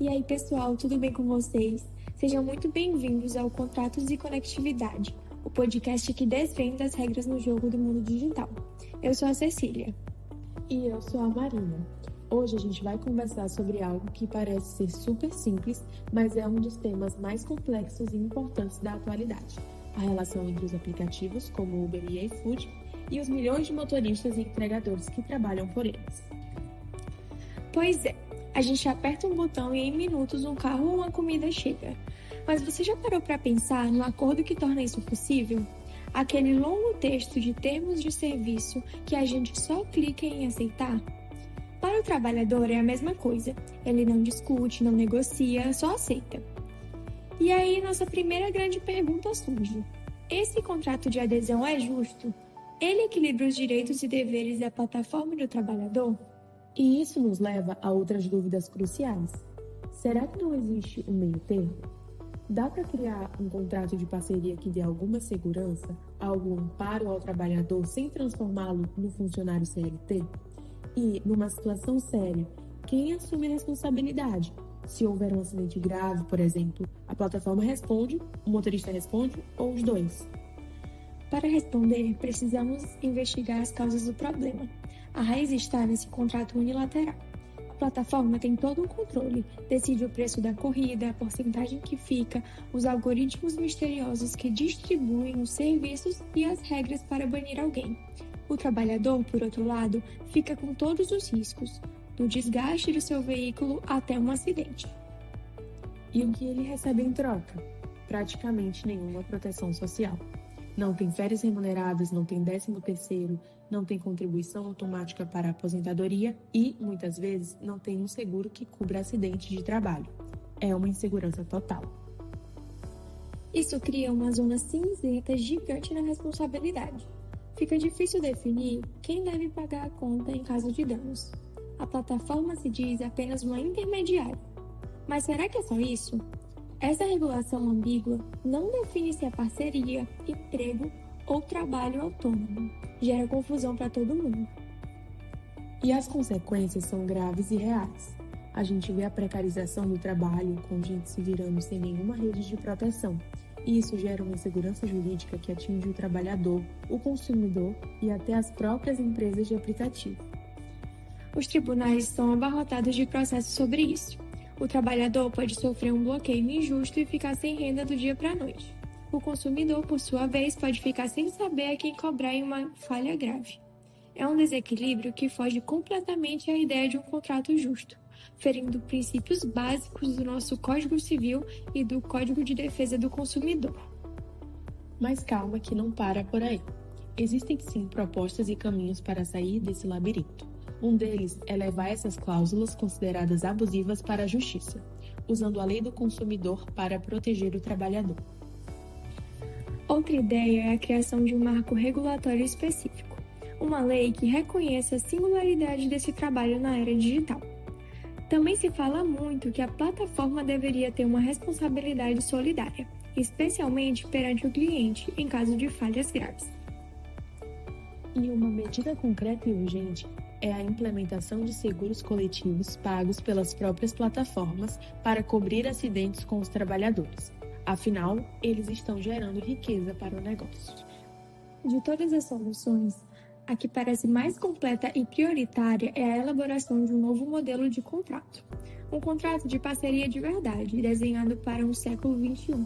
E aí, pessoal, tudo bem com vocês? Sejam muito bem-vindos ao Contratos e Conectividade, o podcast que desvenda as regras no jogo do mundo digital. Eu sou a Cecília. E eu sou a Marina. Hoje a gente vai conversar sobre algo que parece ser super simples, mas é um dos temas mais complexos e importantes da atualidade: a relação entre os aplicativos, como Uber e iFood, e os milhões de motoristas e entregadores que trabalham por eles. Pois é, a gente aperta um botão e em minutos um carro ou uma comida chega. Mas você já parou para pensar no acordo que torna isso possível? Aquele longo texto de termos de serviço que a gente só clica em aceitar? Para o trabalhador é a mesma coisa. Ele não discute, não negocia, só aceita. E aí nossa primeira grande pergunta surge: esse contrato de adesão é justo? Ele equilibra os direitos e deveres da plataforma e do trabalhador? E isso nos leva a outras dúvidas cruciais. Será que não existe um meio termo? Dá para criar um contrato de parceria que dê alguma segurança, algum amparo ao trabalhador sem transformá-lo no funcionário CLT? E, numa situação séria, quem assume a responsabilidade? Se houver um acidente grave, por exemplo, a plataforma responde, o motorista responde ou os dois? Para responder, precisamos investigar as causas do problema. A raiz está nesse contrato unilateral. A plataforma tem todo o controle, decide o preço da corrida, a porcentagem que fica, os algoritmos misteriosos que distribuem os serviços e as regras para banir alguém. O trabalhador, por outro lado, fica com todos os riscos, do desgaste do seu veículo até um acidente. E o que ele recebe em troca? Praticamente nenhuma proteção social. Não tem férias remuneradas, não tem 13º, não tem contribuição automática para a aposentadoria e, muitas vezes, não tem um seguro que cubra acidentes de trabalho. É uma insegurança total. Isso cria uma zona cinzenta gigante na responsabilidade. Fica difícil definir quem deve pagar a conta em caso de danos. A plataforma se diz apenas uma intermediária. Mas será que é só isso? Essa regulação ambígua não define se é parceria, emprego ou trabalho autônomo. Gera confusão para todo mundo. E as consequências são graves e reais. A gente vê a precarização do trabalho, com gente se virando sem nenhuma rede de proteção. E isso gera uma insegurança jurídica que atinge o trabalhador, o consumidor e até as próprias empresas de aplicativo. Os tribunais estão abarrotados de processos sobre isso. O trabalhador pode sofrer um bloqueio injusto e ficar sem renda do dia para a noite. O consumidor, por sua vez, pode ficar sem saber a quem cobrar em uma falha grave. É um desequilíbrio que foge completamente à ideia de um contrato justo, ferindo princípios básicos do nosso Código Civil e do Código de Defesa do Consumidor. Mas calma que não para por aí. Existem sim propostas e caminhos para sair desse labirinto. Um deles é levar essas cláusulas consideradas abusivas para a justiça, usando a lei do consumidor para proteger o trabalhador. Outra ideia é a criação de um marco regulatório específico, uma lei que reconheça a singularidade desse trabalho na era digital. Também se fala muito que a plataforma deveria ter uma responsabilidade solidária, especialmente perante o cliente em caso de falhas graves. E uma medida concreta e urgente é a implementação de seguros coletivos pagos pelas próprias plataformas para cobrir acidentes com os trabalhadores. Afinal, eles estão gerando riqueza para o negócio. De todas as soluções, a que parece mais completa e prioritária é a elaboração de um novo modelo de contrato. Um contrato de parceria de verdade, desenhado para um século XXI.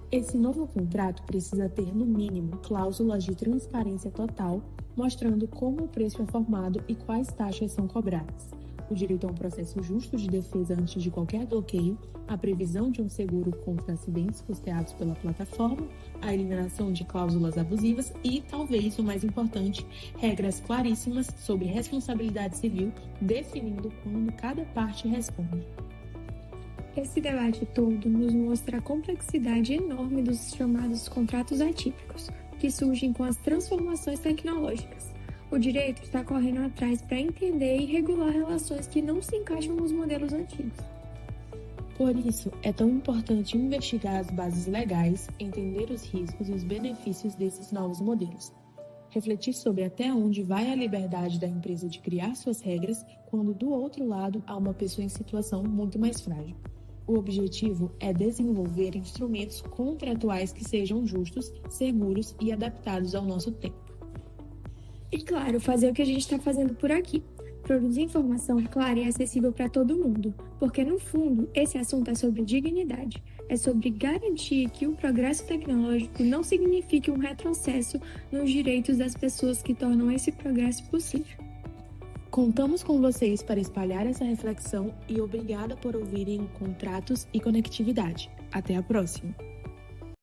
Esse novo contrato precisa ter, no mínimo, cláusulas de transparência total, mostrando como o preço é formado e quais taxas são cobradas, o direito a um processo justo de defesa antes de qualquer bloqueio, a previsão de um seguro contra acidentes custeados pela plataforma, a eliminação de cláusulas abusivas e, talvez o mais importante, regras claríssimas sobre responsabilidade civil, definindo quando cada parte responde. Esse debate todo nos mostra a complexidade enorme dos chamados contratos atípicos, que surgem com as transformações tecnológicas. O direito está correndo atrás para entender e regular relações que não se encaixam nos modelos antigos. Por isso, é tão importante investigar as bases legais, entender os riscos e os benefícios desses novos modelos. refletir sobre até onde vai a liberdade da empresa de criar suas regras quando do outro lado há uma pessoa em situação muito mais frágil. O objetivo é desenvolver instrumentos contratuais que sejam justos, seguros e adaptados ao nosso tempo. E claro, fazer o que a gente está fazendo por aqui. Produzir informação clara e acessível para todo mundo, porque no fundo esse assunto é sobre dignidade, é sobre garantir que o progresso tecnológico não signifique um retrocesso nos direitos das pessoas que tornam esse progresso possível. Contamos com vocês para espalhar essa reflexão e obrigada por ouvirem o Contratos e Conectividade. Até a próxima!